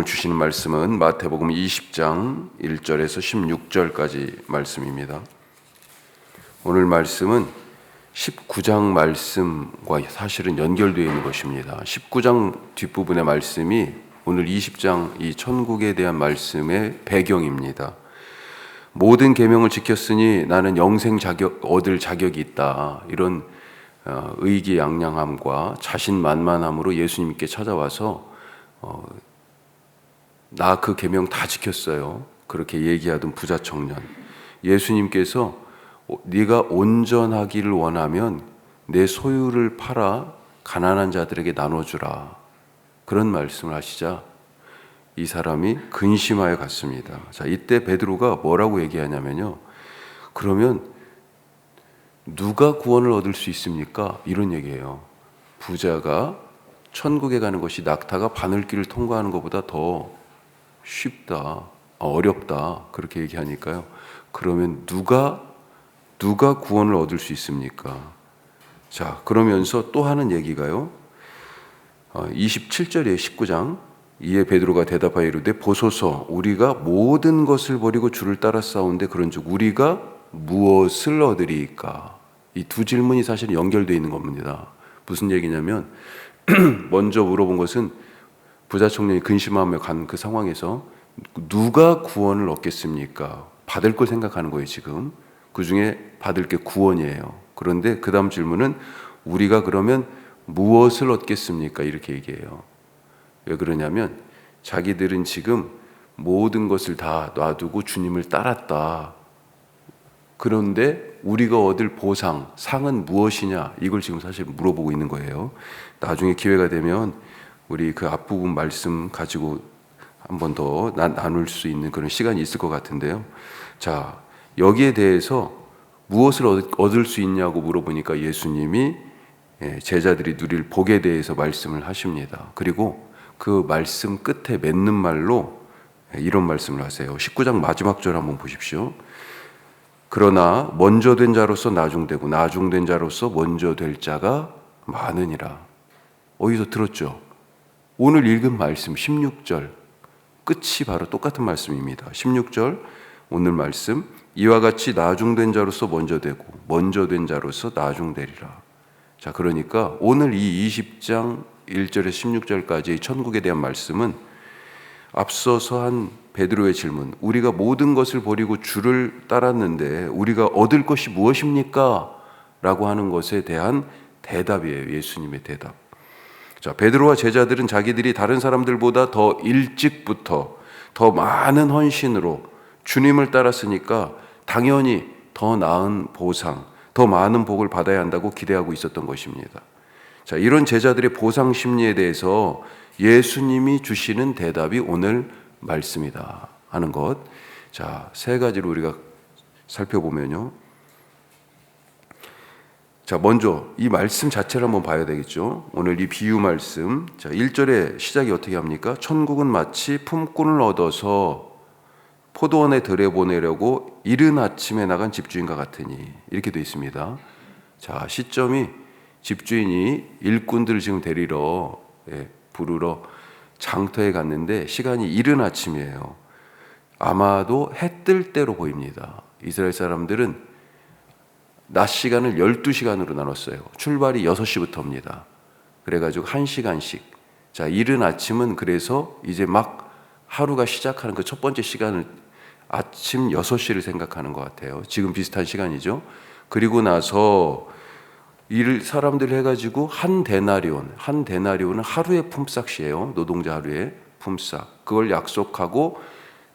오늘 주시는 말씀은 마태복음 20장 1절에서 16절까지 말씀입니다. 오늘 말씀은 19장 말씀과 사실은 연결되어 있는 것입니다. 19장 뒷부분의 말씀이 오늘 20장 이 천국에 대한 말씀의 배경입니다. 모든 계명을 지켰으니 나는 영생 얻을 자격이 있다. 이런 의기양양함과 자신만만함으로 예수님께 찾아와서 나 그 계명 다 지켰어요. 그렇게 얘기하던 부자 청년. 예수님께서 네가 온전하기를 원하면 내 소유를 팔아 가난한 자들에게 나눠주라. 그런 말씀을 하시자 이 사람이 근심하여 갔습니다. 자, 이때 베드로가 뭐라고 얘기하냐면요. 그러면 누가 구원을 얻을 수 있습니까? 이런 얘기예요. 부자가 천국에 가는 것이 낙타가 바늘길을 통과하는 것보다 더 쉽다, 어렵다 그렇게 얘기하니까요. 그러면 누가 구원을 얻을 수 있습니까? 자, 그러면서 또 하는 얘기가요. 27절에 19장 이에 베드로가 대답하여 이르되 보소서 우리가 모든 것을 버리고 주를 따라 싸운데 그런즉 우리가 무엇을 얻으리이까? 이 두 질문이 사실 연결되어 있는 겁니다. 무슨 얘기냐면 먼저 물어본 것은 부자 청년이 근심하며 간 그 상황에서 누가 구원을 얻겠습니까? 받을 걸 생각하는 거예요. 지금 그 중에 받을 게 구원이에요. 그런데 그 다음 질문은 우리가 그러면 무엇을 얻겠습니까? 이렇게 얘기해요. 왜 그러냐면 자기들은 지금 모든 것을 다 놔두고 주님을 따랐다. 그런데 우리가 얻을 보상, 상은 무엇이냐? 이걸 지금 사실 물어보고 있는 거예요. 나중에 기회가 되면 우리 그 앞부분 말씀 가지고 한 번 더 나눌 수 있는 그런 시간이 있을 것 같은데요. 자, 여기에 대해서 무엇을 얻을 수 있냐고 물어보니까 예수님이 제자들이 누릴 복에 대해서 말씀을 하십니다. 그리고 그 말씀 끝에 맺는 말로 이런 말씀을 하세요. 19장 마지막 절 한번 보십시오. 그러나 먼저 된 자로서 나중되고 나중된 자로서 먼저 될 자가 많으니라. 어디서 들었죠? 오늘 읽은 말씀 16절 끝이 바로 똑같은 말씀입니다. 16절 오늘 말씀 이와 같이 나중된 자로서 먼저 되고 먼저 된 자로서 나중되리라. 자, 그러니까 오늘 이 20장 1절에서 16절까지의 천국에 대한 말씀은 앞서서 한 베드로의 질문, 우리가 모든 것을 버리고 주를 따랐는데 우리가 얻을 것이 무엇입니까? 라고 하는 것에 대한 대답이에요. 예수님의 대답. 자, 베드로와 제자들은 자기들이 다른 사람들보다 더 일찍부터 더 많은 헌신으로 주님을 따랐으니까 당연히 더 나은 보상, 더 많은 복을 받아야 한다고 기대하고 있었던 것입니다. 자, 이런 제자들의 보상 심리에 대해서 예수님이 주시는 대답이 오늘 말씀이다 하는 것. 자, 세 가지로 우리가 살펴보면요. 자, 먼저 이 말씀 자체를 한번 봐야 되겠죠. 오늘 이 비유 말씀. 자, 1절의 시작이 어떻게 합니까? 천국은 마치 품꾼을 얻어서 포도원에 들여보내려고 이른 아침에 나간 집주인과 같으니 이렇게 되어 있습니다. 자, 시점이 집주인이 일꾼들을 지금 부르러 장터에 갔는데 시간이 이른 아침이에요. 아마도 해 뜰 때로 보입니다. 이스라엘 사람들은 낮 시간을 12시간으로 나눴어요. 출발이 6시부터입니다. 그래가지고 1시간씩. 자, 이른 아침은 그래서 이제 막 하루가 시작하는 그 첫 번째 시간을 아침 6시를 생각하는 것 같아요. 지금 비슷한 시간이죠. 그리고 나서 사람들 해가지고 한 데나리온은 하루의 품삯이에요. 노동자 하루의 품삯. 그걸 약속하고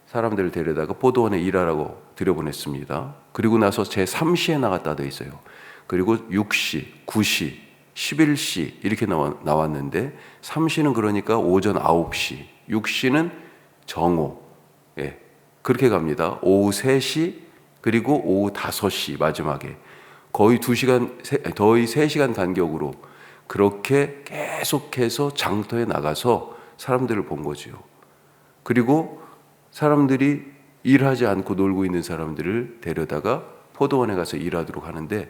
사람들을 데려다가 포도원에 일하라고 들여보냈습니다. 그리고 나서 제3시에 나갔다 돼 있어요. 그리고 6시, 9시, 11시 이렇게 나왔는데 3시는 그러니까 오전 9시, 6시는 정오, 그렇게 갑니다. 오후 3시 그리고 오후 5시 마지막에 거의 3시간 간격으로 그렇게 계속해서 장터에 나가서 사람들을 본 거죠. 그리고 사람들이 일하지 않고 놀고 있는 사람들을 데려다가 포도원에 가서 일하도록 하는데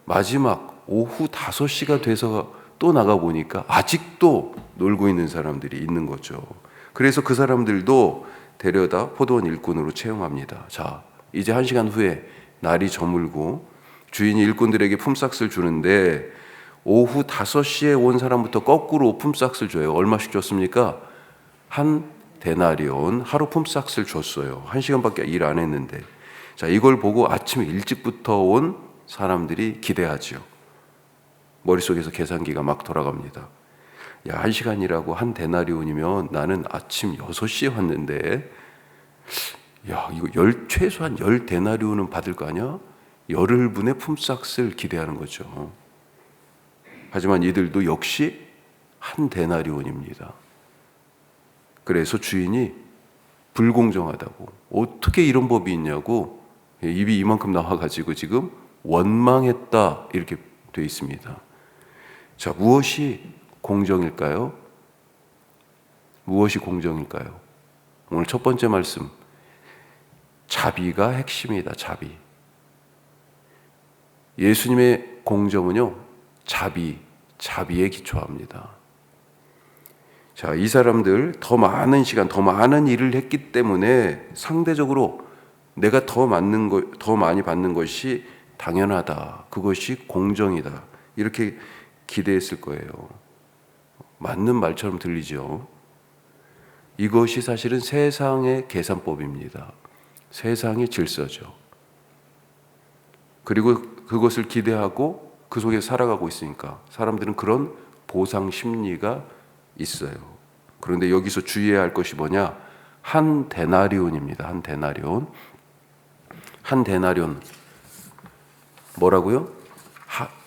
마지막 오후 5시가 돼서 또 나가보니까 아직도 놀고 있는 사람들이 있는 거죠. 그래서 그 사람들도 데려다 포도원 일꾼으로 채용합니다. 자, 이제 1시간 후에 날이 저물고 주인이 일꾼들에게 품삯을 주는데 오후 5시에 온 사람부터 거꾸로 품삯을 줘요. 얼마씩 줬습니까? 한 데나리온, 하루 품삯을 줬어요. 1시간밖에 일 안 했는데. 자, 이걸 보고 아침에 일찍부터 온 사람들이 기대하죠. 머릿속에서 계산기가 막 돌아갑니다. 야, 1시간이라고 한 데나리온이면 나는 아침 6시에 왔는데, 야, 이거 최소한 10데나리온은 받을 거 아니야? 열흘분의 품삯을 기대하는 거죠. 하지만 이들도 역시 한 데나리온입니다. 그래서 주인이 불공정하다고, 어떻게 이런 법이 있냐고 입이 이만큼 나와가지고 지금 원망했다 이렇게 돼 있습니다. 자, 무엇이 공정일까요? 무엇이 공정일까요? 오늘 첫 번째 말씀, 자비가 핵심이다. 자비. 예수님의 공정은요, 자비에 기초합니다. 자, 이 사람들 더 많은 시간, 더 많은 일을 했기 때문에 상대적으로 내가 더 많이 받는 것이 당연하다. 그것이 공정이다. 이렇게 기대했을 거예요. 맞는 말처럼 들리죠. 이것이 사실은 세상의 계산법입니다. 세상의 질서죠. 그리고 그것을 기대하고 그 속에 살아가고 있으니까 사람들은 그런 보상 심리가 있어요. 그런데 여기서 주의해야 할 것이 뭐냐? 한 데나리온입니다. 한 데나리온. 한 데나리온. 뭐라고요?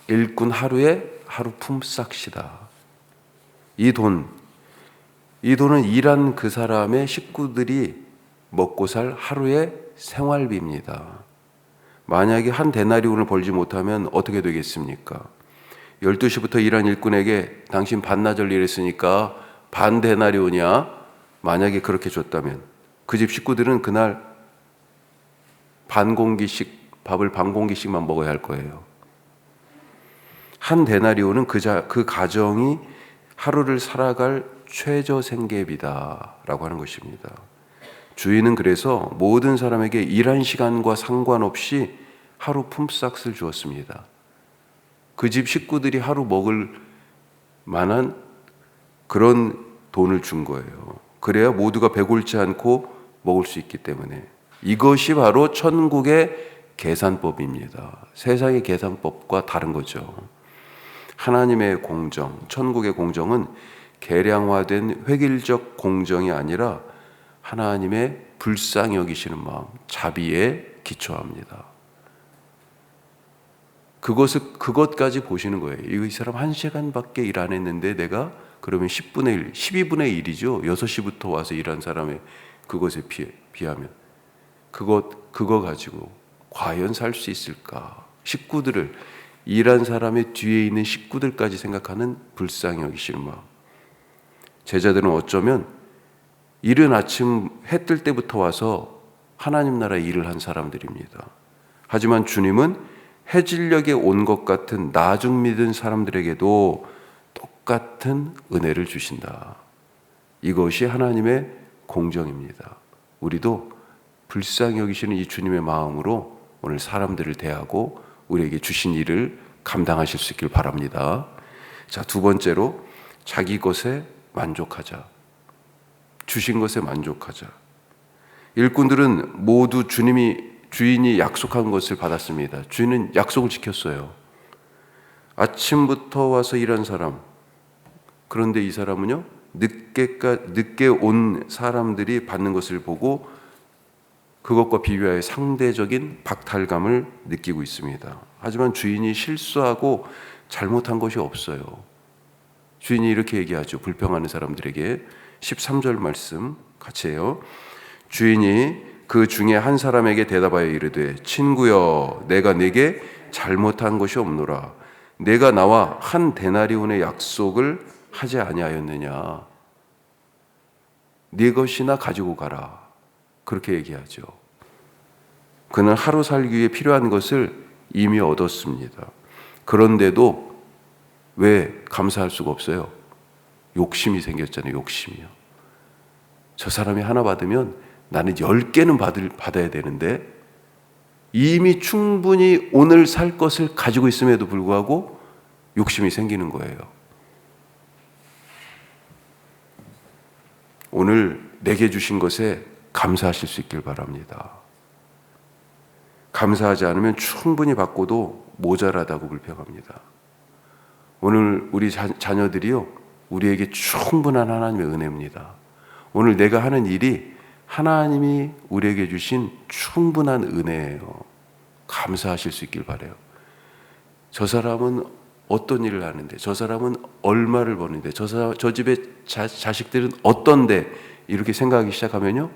일꾼 하루에 하루 품삯이다. 이 돈은 일한 그 사람의 식구들이 먹고 살 하루의 생활비입니다. 만약에 한 데나리온을 벌지 못하면 어떻게 되겠습니까? 12시부터 일한 일꾼에게 당신 반나절 일했으니까 반 데나리온이야. 만약에 그렇게 줬다면 그 집 식구들은 그날 밥을 반 공기씩만 먹어야 할 거예요. 한 데나리온은 그 가정이 하루를 살아갈 최저 생계비다라고 하는 것입니다. 주인은 그래서 모든 사람에게 일한 시간과 상관없이 하루 품삯을 주었습니다. 그 집 식구들이 하루 먹을 만한 그런 돈을 준 거예요. 그래야 모두가 배골지 않고 먹을 수 있기 때문에. 이것이 바로 천국의 계산법입니다. 세상의 계산법과 다른 거죠. 하나님의 공정, 천국의 공정은 계량화된 획일적 공정이 아니라 하나님의 불쌍히 여기시는 마음, 자비에 기초합니다. 그것까지 보시는 거예요. 이 사람 1시간밖에 일 안 했는데 내가 그러면 10분의 1, 12분의 1이죠. 6시부터 와서 일한 사람의 그것에 비하면 그거 가지고 과연 살 수 있을까? 식구들을, 일한 사람의 뒤에 있는 식구들까지 생각하는 불쌍히 여기시는 마음. 제자들은 어쩌면 이른 아침 해 뜰 때부터 와서 하나님 나라의 일을 한 사람들입니다. 하지만 주님은 해질녘에 온 것 같은 나중 믿은 사람들에게도 똑같은 은혜를 주신다. 이것이 하나님의 공정입니다. 우리도 불쌍히 여기시는 이 주님의 마음으로 오늘 사람들을 대하고 우리에게 주신 일을 감당하실 수 있길 바랍니다. 자, 두 번째로 자기 것에 만족하자. 주신 것에 만족하자. 일꾼들은 모두 주인이 약속한 것을 받았습니다. 주인은 약속을 지켰어요. 아침부터 와서 일한 사람. 그런데 이 사람은요, 늦게 온 사람들이 받는 것을 보고 그것과 비교하여 상대적인 박탈감을 느끼고 있습니다. 하지만 주인이 실수하고 잘못한 것이 없어요. 주인이 이렇게 얘기하죠. 불평하는 사람들에게 13절 말씀 같이 해요. 주인이 그 중에 한 사람에게 대답하여 이르되 친구여 내가 네게 잘못한 것이 없노라. 내가 나와 한 데나리온의 약속을 하지 아니하였느냐. 네 것이나 가지고 가라. 그렇게 얘기하죠. 그는 하루 살기 위해 필요한 것을 이미 얻었습니다. 그런데도 왜 감사할 수가 없어요? 욕심이 생겼잖아요. 욕심이요. 저 사람이 하나 받으면 나는 10개는 받아야 되는데 이미 충분히 오늘 살 것을 가지고 있음에도 불구하고 욕심이 생기는 거예요. 오늘 내게 주신 것에 감사하실 수 있길 바랍니다. 감사하지 않으면 충분히 받고도 모자라다고 불평합니다. 오늘 우리 자녀들이요, 우리에게 충분한 하나님의 은혜입니다. 오늘 내가 하는 일이 하나님이 우리에게 주신 충분한 은혜예요. 감사하실 수 있길 바라요. 저 사람은 어떤 일을 하는데, 저 사람은 얼마를 버는데, 저 집의 자식들은 어떤데, 이렇게 생각하기 시작하면요,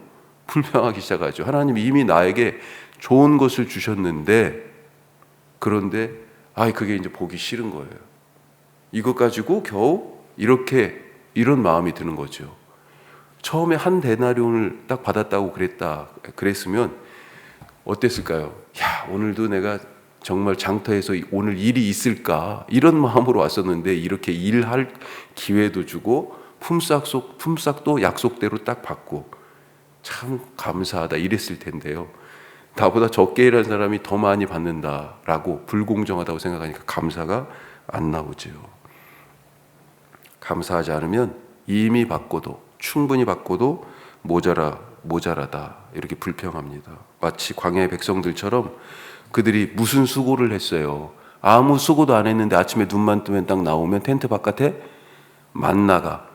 불평하기 시작하죠. 하나님이 이미 나에게 좋은 것을 주셨는데, 그런데 그게 이제 보기 싫은 거예요. 이것 가지고 겨우 이런 마음이 드는 거죠. 처음에 한 데나리온을 딱 받았다고 그랬으면 어땠을까요? 오늘도 내가 정말 장터에서 오늘 일이 있을까? 이런 마음으로 왔었는데 이렇게 일할 기회도 주고 품삯도 약속대로 딱 받고 참 감사하다 이랬을 텐데요. 나보다 적게 일한 사람이 더 많이 받는다라고 불공정하다고 생각하니까 감사가 안 나오죠. 감사하지 않으면 이미 받고도 충분히 받고도 모자라다 이렇게 불평합니다. 마치 광야의 백성들처럼 그들이 무슨 수고를 했어요. 아무 수고도 안 했는데 아침에 눈만 뜨면 딱 나오면 텐트 바깥에 만나가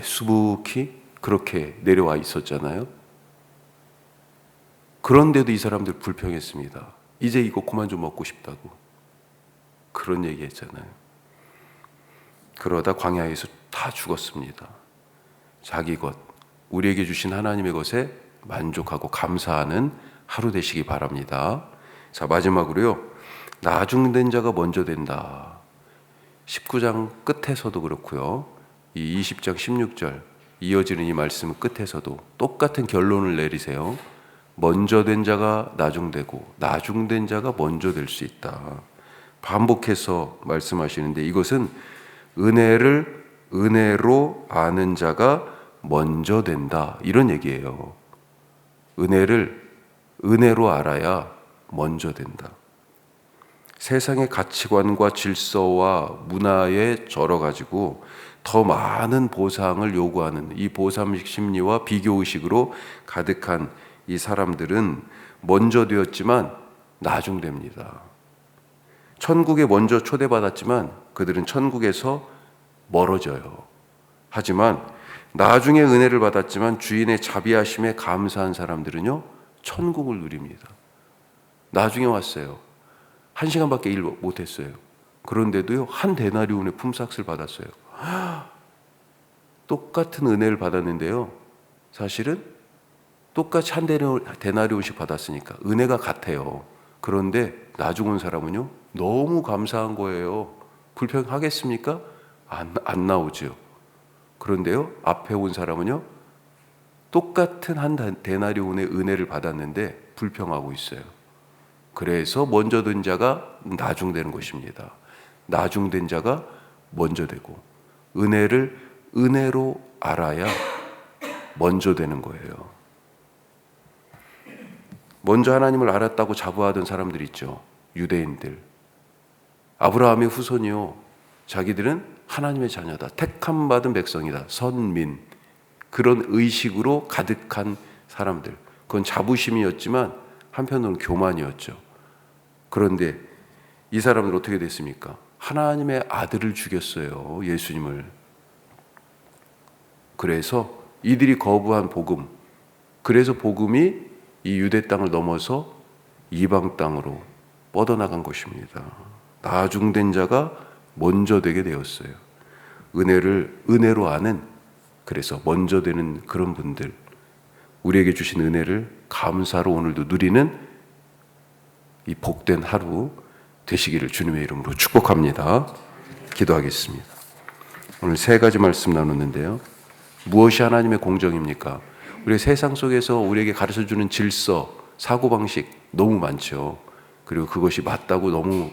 수북히 그렇게 내려와 있었잖아요. 그런데도 이 사람들 불평했습니다. 이제 이거 그만 좀 먹고 싶다고 그런 얘기 했잖아요. 그러다 광야에서 다 죽었습니다. 자기 것, 우리에게 주신 하나님의 것에 만족하고 감사하는 하루 되시기 바랍니다. 자, 마지막으로요, 나중된 자가 먼저 된다. 19장 끝에서도 그렇고요, 이 20장 16절 이어지는 이 말씀 끝에서도 똑같은 결론을 내리세요. 먼저 된 자가 나중되고 나중된 자가 먼저 될 수 있다. 반복해서 말씀하시는데 이것은 은혜를 은혜로 아는 자가 먼저 된다, 이런 얘기예요. 은혜를 은혜로 알아야 먼저 된다. 세상의 가치관과 질서와 문화에 절어가지고 더 많은 보상을 요구하는 이 보상 심리와 비교의식으로 가득한 이 사람들은 먼저 되었지만 나중됩니다. 천국에 먼저 초대받았지만 그들은 천국에서 멀어져요. 하지만 나중에 은혜를 받았지만 주인의 자비하심에 감사한 사람들은요, 천국을 누립니다. 나중에 왔어요. 1시간밖에 일 못했어요. 그런데도요, 한 데나리온의 품삯을 받았어요. 똑같은 은혜를 받았는데요, 사실은 똑같이 한 데나리온씩 받았으니까 은혜가 같아요. 그런데 나중 온 사람은요, 너무 감사한 거예요. 불평하겠습니까? 안 나오죠. 그런데요, 앞에 온 사람은요, 똑같은 한 데나리온의 은혜를 받았는데 불평하고 있어요. 그래서 먼저 된 자가 나중되는 것입니다. 나중된 자가 먼저 되고 은혜를 은혜로 알아야 먼저 되는 거예요. 먼저 하나님을 알았다고 자부하던 사람들 있죠. 유대인들. 아브라함의 후손이요, 자기들은 하나님의 자녀다, 택함 받은 백성이다, 선민, 그런 의식으로 가득한 사람들. 그건 자부심이었지만 한편으로는 교만이었죠. 그런데 이 사람들 어떻게 됐습니까? 하나님의 아들을 죽였어요, 예수님을. 그래서 이들이 거부한 복음, 그래서 복음이 이 유대 땅을 넘어서 이방 땅으로 뻗어나간 것입니다. 나중된 자가 먼저 되게 되었어요. 은혜를 은혜로 아는, 그래서 먼저 되는 그런 분들, 우리에게 주신 은혜를 감사로 오늘도 누리는 이 복된 하루 되시기를 주님의 이름으로 축복합니다. 기도하겠습니다. 오늘 3가지 말씀 나눴는데요, 무엇이 하나님의 공정입니까? 우리 세상 속에서 우리에게 가르쳐주는 질서, 사고방식 너무 많죠. 그리고 그것이 맞다고 너무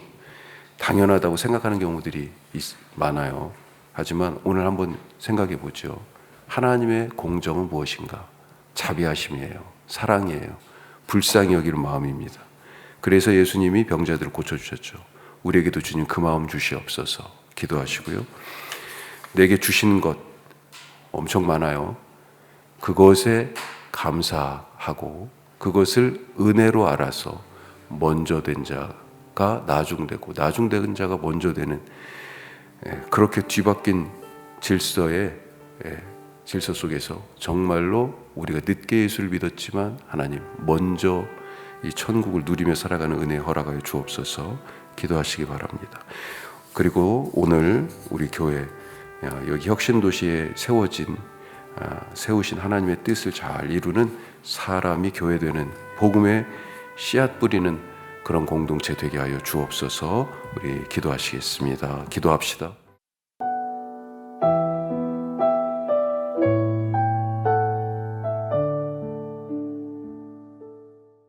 당연하다고 생각하는 경우들이 많아요. 하지만 오늘 한번 생각해 보죠. 하나님의 공정은 무엇인가? 자비하심이에요. 사랑이에요. 불쌍히 여기는 마음입니다. 그래서 예수님이 병자들을 고쳐주셨죠. 우리에게도 주님 그 마음 주시옵소서 기도하시고요. 내게 주신 것 엄청 많아요. 그것에 감사하고 그것을 은혜로 알아서 먼저 된 자가 나중되고 나중된 자가 먼저 되는 그렇게 뒤바뀐 질서 속에서 정말로 우리가 늦게 예수를 믿었지만 하나님 먼저 이 천국을 누리며 살아가는 은혜 허락하여 주옵소서 기도하시기 바랍니다. 그리고 오늘 우리 교회 여기 혁신도시에 세우신 하나님의 뜻을 잘 이루는 사람이 교회되는 복음의 씨앗 뿌리는 그런 공동체 되게 하여 주옵소서. 우리 기도하시겠습니다. 기도합시다.